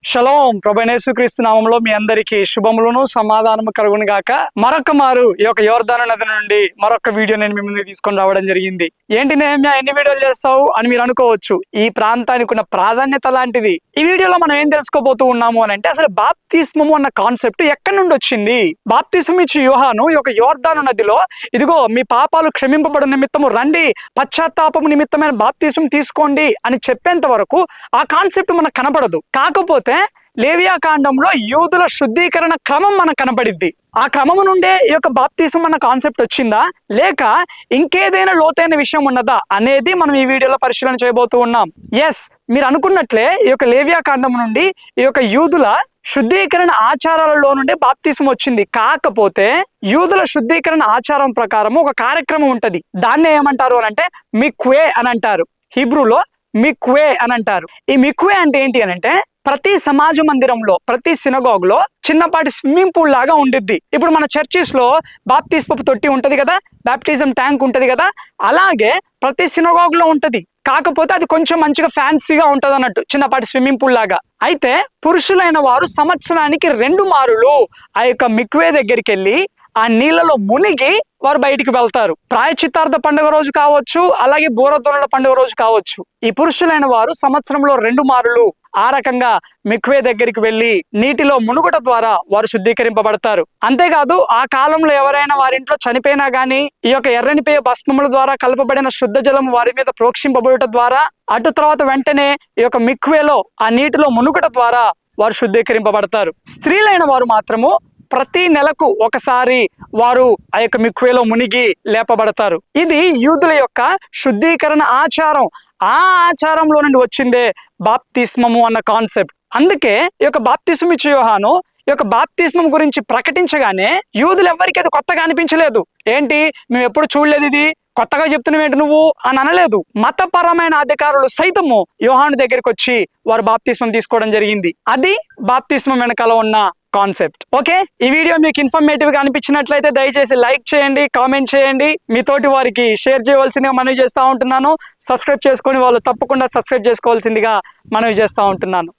Shalom ప్రభువైన యేసుక్రీస్తు నామములో మీ అందరికీ శుభములను సమాధానము కలుగును గాక. మరొక మారు ఈ యొక్క యోర్దాను నది నుండి మరొక వీడియో నేను మీ ముందుకు తీసుకొని రావడం జరిగింది. ఏంటి నెహెమ్యా ఎన్ని వీడియోలు చేస్తావు అని మీరు అనుకోవచ్చు. ఈ ప్రాంతానికి ఉన్న ప్రాధాన్యత లాంటిది. ఈ వీడియోలో మనం ఏం తెలుసుకోబోతూ ఉన్నాము అని అంటే, అసలు బాప్తిస్మము అన్న కాన్సెప్ట్ ఎక్కడి నుండి వచ్చింది. బాప్తిస్మం ఇచ్చి యోహాను ఈ యొక్క యోర్దాను నదిలో ఇదిగో మీ పాపాలు క్షమింపబడు నిమిత్తము రండి, పశ్చాత్తాపము నిమిత్తమైన బాప్తిస్మం తీసుకోండి అని చెప్పేంత వరకు ఆ కాన్సెప్ట్ మనకు కనపడదు. కాకపోతే లేవియా కాండంలో యూదుల శుద్ధీకరణ క్రమం మనకు కనపడిద్ది. ఆ క్రమం నుండే ఈ యొక్క బాప్తిజం అన్న కాన్సెప్ట్ వచ్చిందా, లేక ఇంకేదైనా లోతైన విషయం ఉన్నదా అనేది మనం ఈ వీడియోలో పరిశీలన చేయబోతూ ఉన్నాం. ఎస్, మీరు అనుకున్నట్లే ఈ యొక్క లేవియా కాండం నుండి ఈ యొక్క యూదుల శుద్ధీకరణ ఆచారాలలో నుండి బాప్తిజం వచ్చింది. కాకపోతే యూదుల శుద్ధీకరణ ఆచారం ప్రకారం ఒక కార్యక్రమం ఉంటది. దాన్ని ఏమంటారు అని అంటే మిక్వే అని అంటారు. హీబ్రూలో మిక్వే అని అంటారు. ఈ మిక్వే అంటే ఏంటి అని అంటే, ప్రతి సమాజ మందిరంలో, ప్రతి సినగాగ్ లో చిన్నపాటి స్విమ్మింగ్ పూల్ లాగా ఉండిద్ది. ఇప్పుడు మన చర్చెస్ లో బాప్తిస్మపు తొట్టి ఉంటది కదా, బాప్టిజం ట్యాంక్ ఉంటది కదా, అలాగే ప్రతి సినగాగ్ లో ఉంటది. కాకపోతే అది కొంచెం మంచిగా ఫ్యాన్సీగా ఉంటది అన్నట్టు, చిన్నపాటి స్విమ్మింగ్ పూల్ లాగా. అయితే పురుషులైన వారు సంవత్సరానికి 2 మారులు ఆ యొక్క మిక్వే దగ్గరికి వెళ్ళి ఆ నీళ్ళలో మునిగి వారు బయటికి వెళ్తారు. ప్రాయచిత్తార్థ పండుగ రోజు కావచ్చు, అలాగే బూరధ్వనుల పండుగ రోజు కావచ్చు. ఈ పురుషులైన వారు సంవత్సరంలో 2 మారులు ఆ రకంగా మిక్వే దగ్గరికి వెళ్లి నీటిలో మునుగుట ద్వారా వారు శుద్ధీకరింపబడతారు. అంతేకాదు, ఆ కాలంలో ఎవరైనా వారింట్లో చనిపోయినా గానీ ఈ యొక్క ఎర్రని పేయ భస్మముల ద్వారా కలపబడిన శుద్ధ జలం వారి మీద ప్రోక్షింపబడుట ద్వారా, అటు తర్వాత వెంటనే ఈ యొక్క మిక్వేలో ఆ నీటిలో మునుగుట ద్వారా వారు శుద్ధీకరింపబడతారు. స్త్రీలైన వారు మాత్రము ప్రతి నెలకు ఒకసారి వారు ఆ యొక్క మిక్వేలో మునిగి లేపబడతారు. ఇది యూదుల యొక్క శుద్ధీకరణ ఆచారం. ఆ ఆచారంలో నుండి వచ్చిందే బాప్తిస్మము అన్న కాన్సెప్ట్. అందుకే ఈ యొక్క బాప్తిస్మం ఇచ్చే యోహాను ఈ యొక్క బాప్తిస్మం గురించి ప్రకటించగానే యూదులు ఎవరికి అది కొత్తగా అనిపించలేదు. ఏంటి, మేము ఎప్పుడు చూడలేదు, ఇది కొత్తగా చెప్తున్నావేంటి నువ్వు అని అనలేదు. మతపరమైన అధికారులు సైతము యోహాను దగ్గరికి వచ్చి వారు బాప్తిస్మం తీసుకోవడం జరిగింది. అది బాప్తిస్మం వెనకాల ఉన్న కాన్సెప్ట్. ఓకే, ఈ వీడియో మీకు ఇన్ఫర్మేటివ్ గా అనిపించినట్లయితే దయచేసి లైక్ చేయండి, కామెంట్ చేయండి, మీ తోటి వారికి షేర్ చేయవలసిందిగా మనవి చేస్తూ ఉంటున్నాను. సబ్స్క్రైబ్ చేసుకుని వాళ్ళు తప్పకుండా సబ్స్క్రైబ్ చేసుకోవాల్సిందిగా మనవి చేస్తూ ఉంటున్నాను.